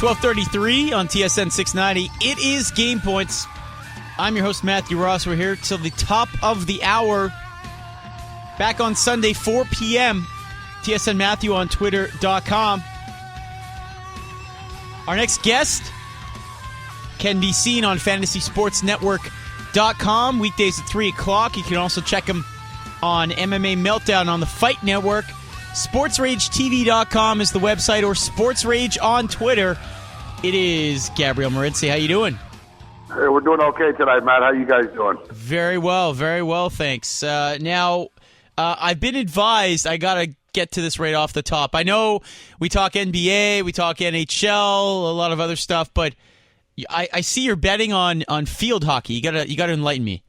12:33 on TSN 690. It is Game Points. I'm your host, Matthew Ross. We're here till the top of the hour. Back on Sunday, 4 p.m. TSN Matthew on Twitter.com. Our next guest can be seen on FantasySportsNetwork.com weekdays at 3 o'clock. You can also check him on MMA Meltdown on the Fight Network. SportsRageTV.com is the website, or Sports Rage on Twitter. It is Gabriel Morency. How you doing? Hey, we're doing okay tonight, Matt. How you guys doing? Very well, thanks. Now, I've been advised, I got to get to this right off the top. I know we talk NBA, we talk NHL, a lot of other stuff, but I see you're betting on field hockey. You gotta enlighten me.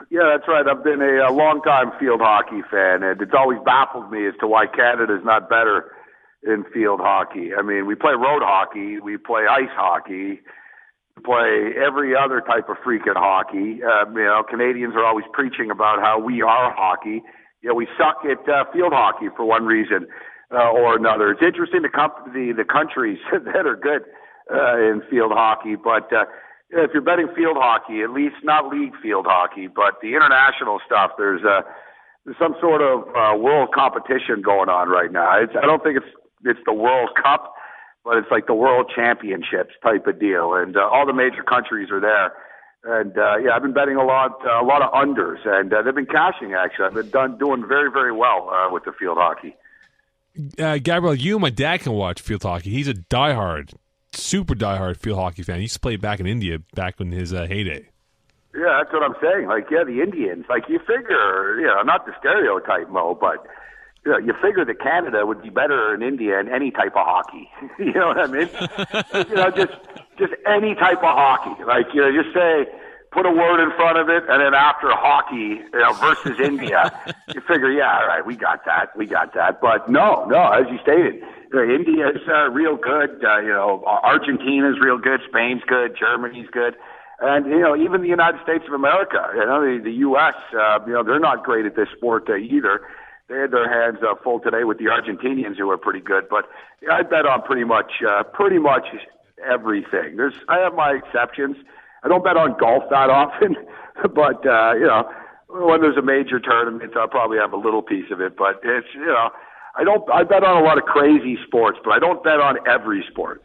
Yeah, that's right. I've been a long-time field hockey fan, and it's always baffled me as to why Canada's not better in field hockey. I mean, we play road hockey, we play ice hockey, we play every other type of freaking hockey. Canadians are always preaching about how we are hockey. We suck at field hockey for one reason or another. It's interesting the countries that are good in field hockey, but if you're betting field hockey, at least not league field hockey, but the international stuff, there's some sort of world competition going on right now. I don't think it's the World Cup, but it's like the World Championships type of deal, and all the major countries are there. And I've been betting a lot of unders, and they've been cashing. Actually, I've been doing very, very well with the field hockey. Gabriel, you and my dad can watch field hockey. He's a super diehard field hockey fan. He used to play back in India back in his heyday. Yeah, that's what I'm saying. The Indians. You figure, not the stereotype, Mo, but you figure that Canada would be better in India in any type of hockey. You know what I mean? just any type of hockey. Just say, put a word in front of it, and then after hockey, versus India, you figure, yeah, all right, we got that. But no, as you stated, India's real good. Argentina's real good. Spain's good. Germany's good. And, even the United States of America, the U.S., they're not great at this sport either. They had their hands full today with the Argentinians, who are pretty good. But I bet on pretty much everything. I have my exceptions. I don't bet on golf that often, but when there's a major tournament, I'll probably have a little piece of it. But it's I bet on a lot of crazy sports, but I don't bet on every sport.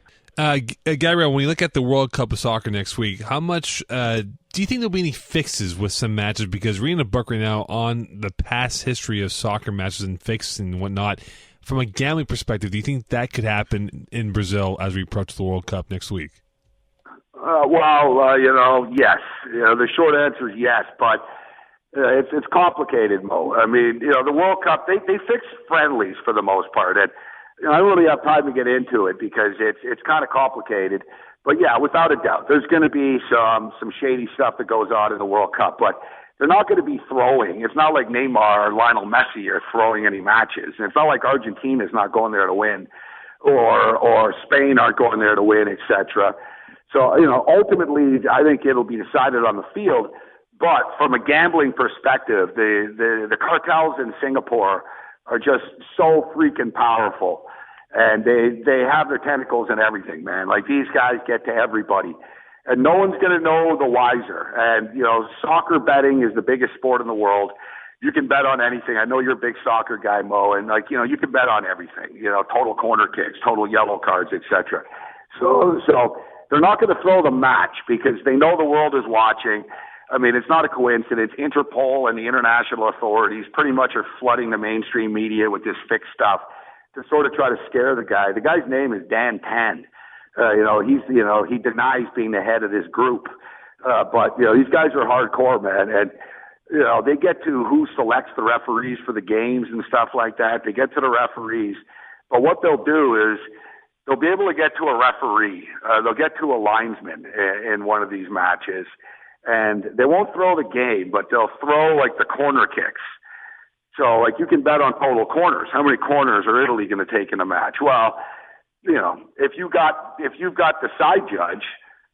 Gabriel, when you look at the World Cup of Soccer next week, how much do you think there'll be any fixes with some matches? Because reading a book right now on the past history of soccer matches and fixes and whatnot, from a gambling perspective, do you think that could happen in Brazil as we approach the World Cup next week? Yes. The short answer is yes, but it's complicated, Mo. I mean, the World Cup, they fix friendlies for the most part, and I don't really have time to get into it because it's kind of complicated. But yeah, without a doubt, there's going to be some shady stuff that goes on in the World Cup, but they're not going to be throwing. It's not like Neymar or Lionel Messi are throwing any matches. And it's not like Argentina's not going there to win, or Spain aren't going there to win, etc. So, ultimately, I think it'll be decided on the field. But from a gambling perspective, the cartels in Singapore are just so freaking powerful. And they have their tentacles in everything, man. These guys get to everybody. And no one's going to know the wiser. And, soccer betting is the biggest sport in the world. You can bet on anything. I know you're a big soccer guy, Mo, and you can bet on everything. Total corner kicks, total yellow cards, etc. So they're not going to throw the match because they know the world is watching. I mean, it's not a coincidence. Interpol and the international authorities pretty much are flooding the mainstream media with this fixed stuff to sort of try to scare the guy. The guy's name is Dan Tan. He denies being the head of this group. But these guys are hardcore, man. And, they get to who selects the referees for the games and stuff like that. They get to the referees. But what they'll do is they'll be able to get to a referee. They'll get to a linesman in one of these matches. And they won't throw the game, but they'll throw the corner kicks. So you can bet on total corners. How many corners are Italy going to take in a match? Well, if you've got the side judge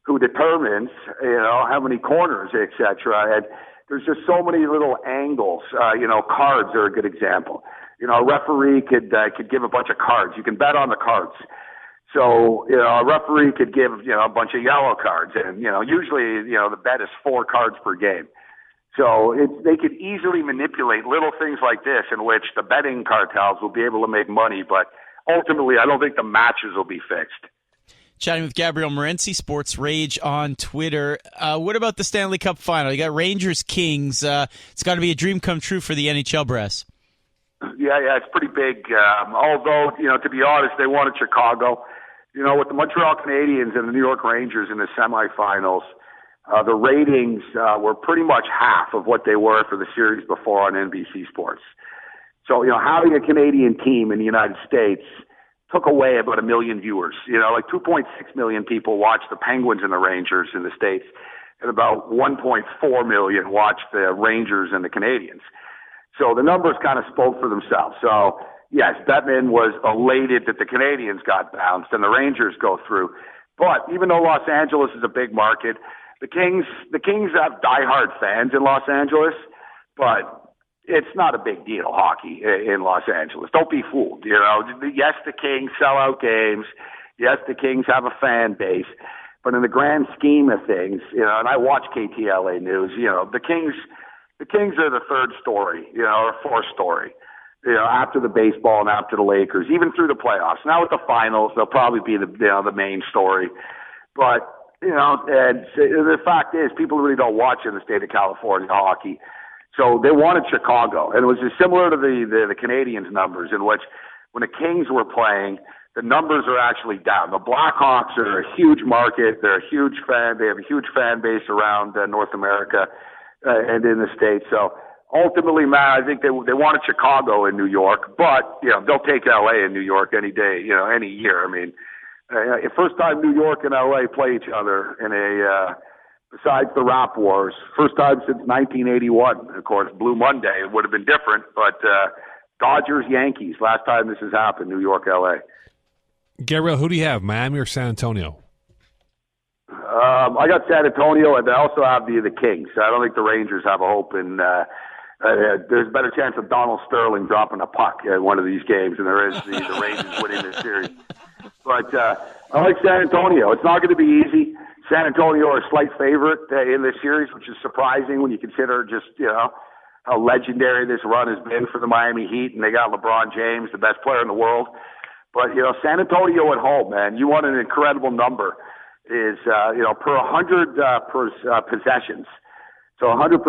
who determines, how many corners, etc. And there's just so many little angles. Cards are a good example. A referee could give a bunch of cards. You can bet on the cards. So, a referee could give, a bunch of yellow cards. And, usually, the bet is 4 cards per game. So they could easily manipulate little things like this in which the betting cartels will be able to make money. But ultimately, I don't think the matches will be fixed. Chatting with Gabriel Morency, Sports Rage on Twitter. What about the Stanley Cup Final? You got Rangers Kings. It's got to be a dream come true for the NHL brass. Yeah, it's pretty big. Although, to be honest, they wanted Chicago. With the Montreal Canadiens and the New York Rangers in the semifinals, the ratings were pretty much half of what they were for the series before on NBC Sports. So, having a Canadian team in the United States took away about 1 million viewers. Like 2.6 million people watched the Penguins and the Rangers in the States, and about 1.4 million watched the Rangers and the Canadians. So the numbers kind of spoke for themselves. So, yes, Bettman was elated that the Canadians got bounced and the Rangers go through. But even though Los Angeles is a big market, the Kings have diehard fans in Los Angeles, but it's not a big deal, hockey in Los Angeles. Don't be fooled. Yes, the Kings sell out games. Yes, the Kings have a fan base. But in the grand scheme of things, and I watch KTLA News, the Kings are the third story, or fourth story, after the baseball and after the Lakers, even through the playoffs. Now with the finals, they'll probably be the main story. But, and the fact is, people really don't watch in the state of California hockey. So they wanted Chicago, and it was similar to the Canadians' numbers, in which when the Kings were playing, the numbers are actually down. The Blackhawks are a huge market; they're a huge fan. They have a huge fan base around North America and in the States. So ultimately, Matt, I think they wanted Chicago in New York, but they'll take LA and New York any day, any year. I mean, first time New York and LA play each other in a besides the Rap Wars, first time since 1981. Of course, Blue Monday, it would have been different, but Dodgers, Yankees, last time this has happened, New York, L.A. Gabriel, who do you have, Miami or San Antonio? I got San Antonio, and I also have the Kings. I don't think the Rangers have a hope in there's a better chance of Donald Sterling dropping a puck in one of these games than there is the Rangers winning this series. But I like San Antonio. It's not going to be easy. San Antonio are a slight favorite in this series, which is surprising when you consider just, how legendary this run has been for the Miami Heat, and they got LeBron James, the best player in the world. But, San Antonio at home, man, you want an incredible number is, per 100 possessions. So 100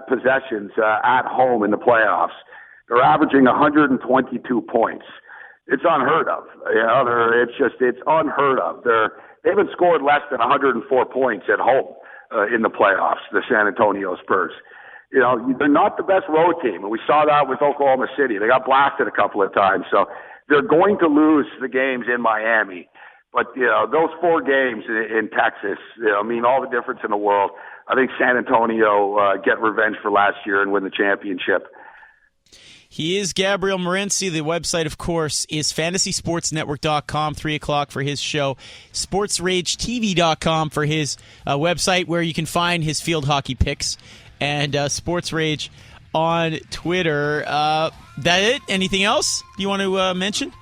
possessions at home in the playoffs. They're averaging 122 points. It's unheard of. It's unheard of. They haven't scored less than 104 points at home in the playoffs, the San Antonio Spurs. They're not the best road team, and we saw that with Oklahoma City. They got blasted a couple of times, so they're going to lose the games in Miami. But, those 4 games in Texas, mean all the difference in the world. I think San Antonio get revenge for last year and win the championship. He is Gabriel Morency. The website, of course, is fantasysportsnetwork.com, 3 o'clock for his show, sportsragetv.com for his website where you can find his field hockey picks, and Sports Rage on Twitter. That it? Anything else you want to mention?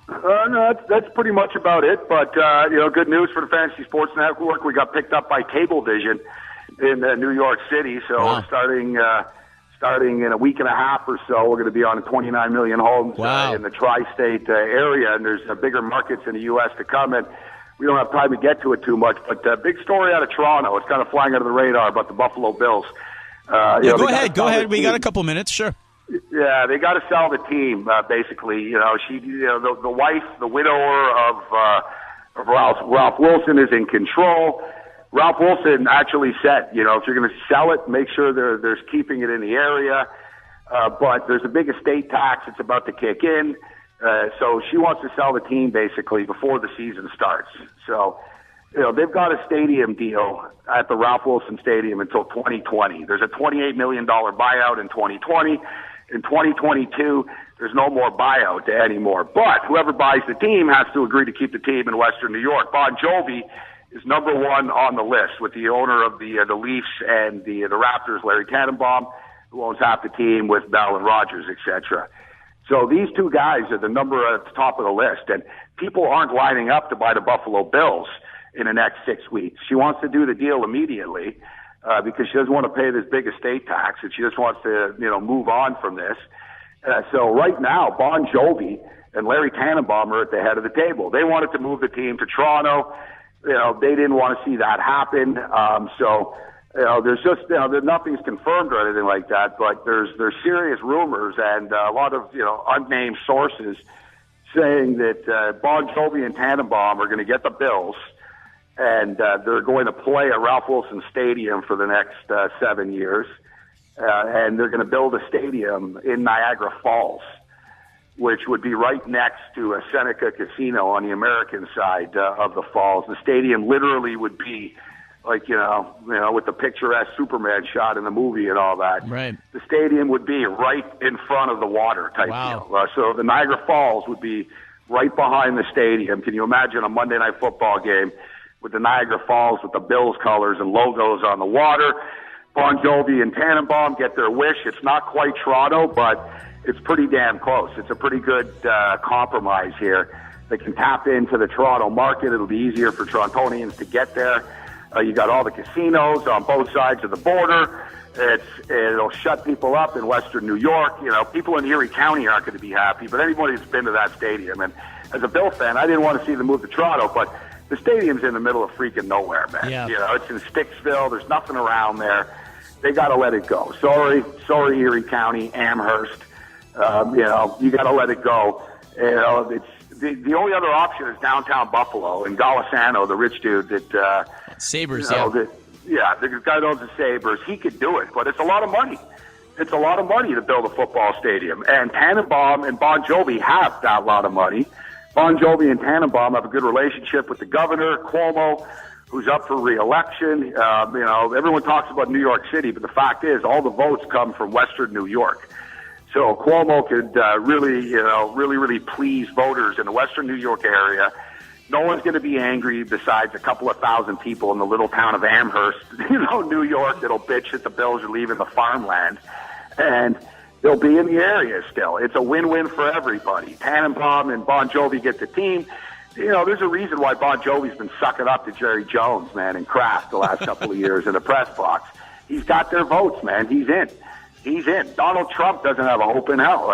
No, that's pretty much about it. But, good news for the Fantasy Sports Network. We got picked up by Cablevision in New York City. So wow. starting in a week and a half or so, we're going to be on 29 million homes in the tri-state area. And there's bigger markets in the U.S. to come. And we don't have time to get to it too much. But big story out of Toronto. It's kind of flying under the radar about the Buffalo Bills. Go ahead. We got a couple minutes. Sure. Yeah, they got to sell the team. Basically, the wife, the widower of Ralph Wilson, is in control. Ralph Wilson actually said, if you're going to sell it, make sure there's keeping it in the area. But there's a big estate tax that's about to kick in. So she wants to sell the team basically before the season starts. So, they've got a stadium deal at the Ralph Wilson Stadium until 2020. There's a $28 million buyout in 2020. In 2022, there's no more buyout anymore. But whoever buys the team has to agree to keep the team in Western New York. Bon Jovi is number 1 on the list with the owner of the Leafs and the Raptors, Larry Tannenbaum, who owns half the team with Bell and Rogers, etc. So these two guys are the number at the top of the list, and people aren't lining up to buy the Buffalo Bills in the next 6 weeks. She wants to do the deal immediately because she doesn't want to pay this big estate tax, and she just wants to, move on from this. So right now, Bon Jovi and Larry Tannenbaum are at the head of the table. They wanted to move the team to Toronto. They didn't want to see that happen. There's just, nothing's confirmed or anything like that, but there's serious rumors and a lot of, unnamed sources saying that Bon Jovi and Tannenbaum are going to get the Bills, and they're going to play at Ralph Wilson Stadium for the next 7 years, and they're going to build a stadium in Niagara Falls, which would be right next to a Seneca Casino on the American side of the falls. The stadium literally would be like, with the picturesque Superman shot in the movie and all that. Right. The stadium would be right in front of the water type deal. So the Niagara Falls would be right behind the stadium. Can you imagine a Monday Night Football game with the Niagara Falls with the Bills colors and logos on the water? Bon Jovi and Tannenbaum get their wish. It's not quite Toronto, but it's pretty damn close. It's a pretty good compromise here. They can tap into the Toronto market. It'll be easier for Torontonians to get there. You got all the casinos on both sides of the border. It'll shut people up in Western New York. People in Erie County aren't going to be happy, but anybody who's been to that stadium, and as a Bill fan, I didn't want to see them move to Toronto, but the stadium's in the middle of freaking nowhere, man. Yeah. It's in Sticksville. There's nothing around there. They got to let it go. Sorry, Erie County, Amherst. You got to let it go. It's the only other option is downtown Buffalo and Golisano, the rich dude that Sabres. the guy that owns the Sabres. He could do it, but it's a lot of money. It's a lot of money to build a football stadium, and Tannenbaum and Bon Jovi have that lot of money. Bon Jovi and Tannenbaum have a good relationship with the governor, Cuomo, who's up for re-election. Everyone talks about New York City, but the fact is all the votes come from Western New York. So Cuomo could really please voters in the Western New York area. No one's going to be angry besides a couple of thousand people in the little town of Amherst, New York, that'll bitch that the Bills are leaving the farmland. And they'll be in the area still. It's a win-win for everybody. Tannenbaum and Bon Jovi get the team. There's a reason why Bon Jovi's been sucking up to Jerry Jones, man, and Kraft the last couple of years in the press box. He's got their votes, man. He's in. Donald Trump doesn't have a hope in hell.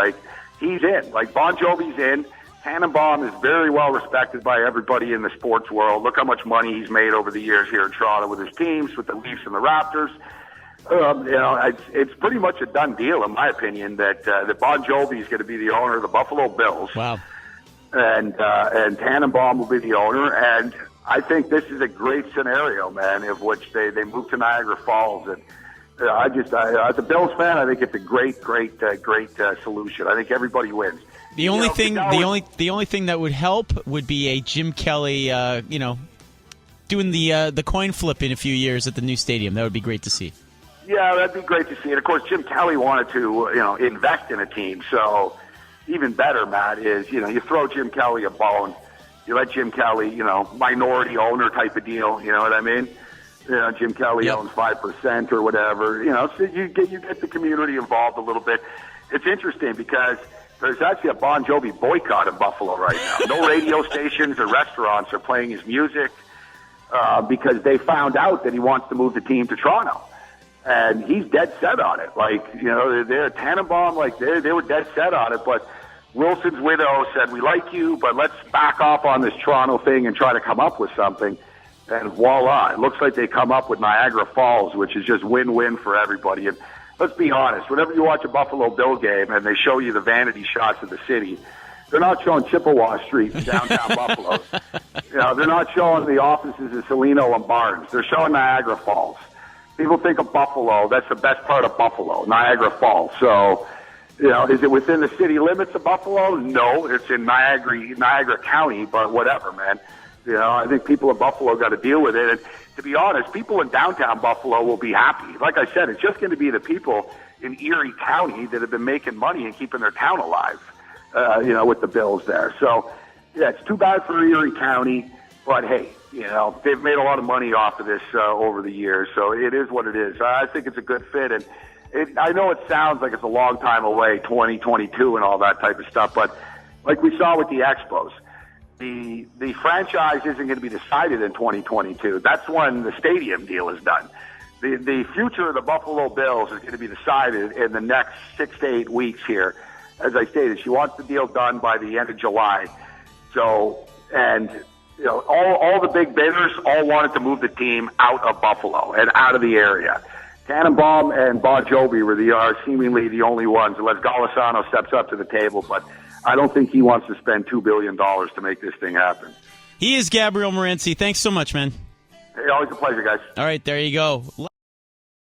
He's in. Bon Jovi's in. Tannenbaum is very well respected by everybody in the sports world. Look how much money he's made over the years here in Toronto with his teams, with the Leafs and the Raptors. It's pretty much a done deal, in my opinion, that Bon Jovi is going to be the owner of the Buffalo Bills. Wow. And Tannenbaum will be the owner. And I think this is a great scenario, man, of which they move to Niagara Falls. And as a Bills fan, I think it's a great solution. I think everybody wins. The only thing that would help would be a Jim Kelly, doing the coin flip in a few years at the new stadium. That would be great to see. Yeah, that'd be great to see. And of course, Jim Kelly wanted to, invest in a team. So even better, Matt, is you throw Jim Kelly a bone. You let Jim Kelly, minority owner type of deal. You know what I mean? Jim Kelly owns 5% or whatever. So you get the community involved a little bit. It's interesting because there's actually a Bon Jovi boycott in Buffalo right now. No radio stations or restaurants are playing his music because they found out that he wants to move the team to Toronto. And he's dead set on it. They're Tannenbaum, they were dead set on it. But Wilson's widow said, we like you, but let's back off on this Toronto thing and try to come up with something. And voila, it looks like they come up with Niagara Falls, which is just win-win for everybody. And let's be honest, whenever you watch a Buffalo Bill game and they show you the vanity shots of the city, they're not showing Chippewa Street in downtown Buffalo. They're not showing the offices of Cellino and Barnes. They're showing Niagara Falls. People think of Buffalo, that's the best part of Buffalo, Niagara Falls. So, is it within the city limits of Buffalo? No, it's in Niagara County, but whatever, man. I think people in Buffalo got to deal with it. And to be honest, people in downtown Buffalo will be happy. Like I said, it's just going to be the people in Erie County that have been making money and keeping their town alive, with the Bills there. So, yeah, it's too bad for Erie County, but hey, they've made a lot of money off of this over the years. So it is what it is. I think it's a good fit. And I know it sounds like it's a long time away, 2022 and all that type of stuff, but like we saw with the Expos, the franchise isn't going to be decided in 2022. That's when the stadium deal is done. The future of the Buffalo Bills is going to be decided in the next 6 to 8 weeks here. As I stated, she wants the deal done by the end of July. So, and you know, all the big bidders all wanted to move the team out of Buffalo and out of the area. Tannenbaum and Jovi are seemingly the only ones, unless Golisano steps up to the table. But I don't think he wants to spend $2 billion to make this thing happen. He is Gabriel Morency. Thanks so much, man. Hey, always a pleasure, guys. All right, there you go.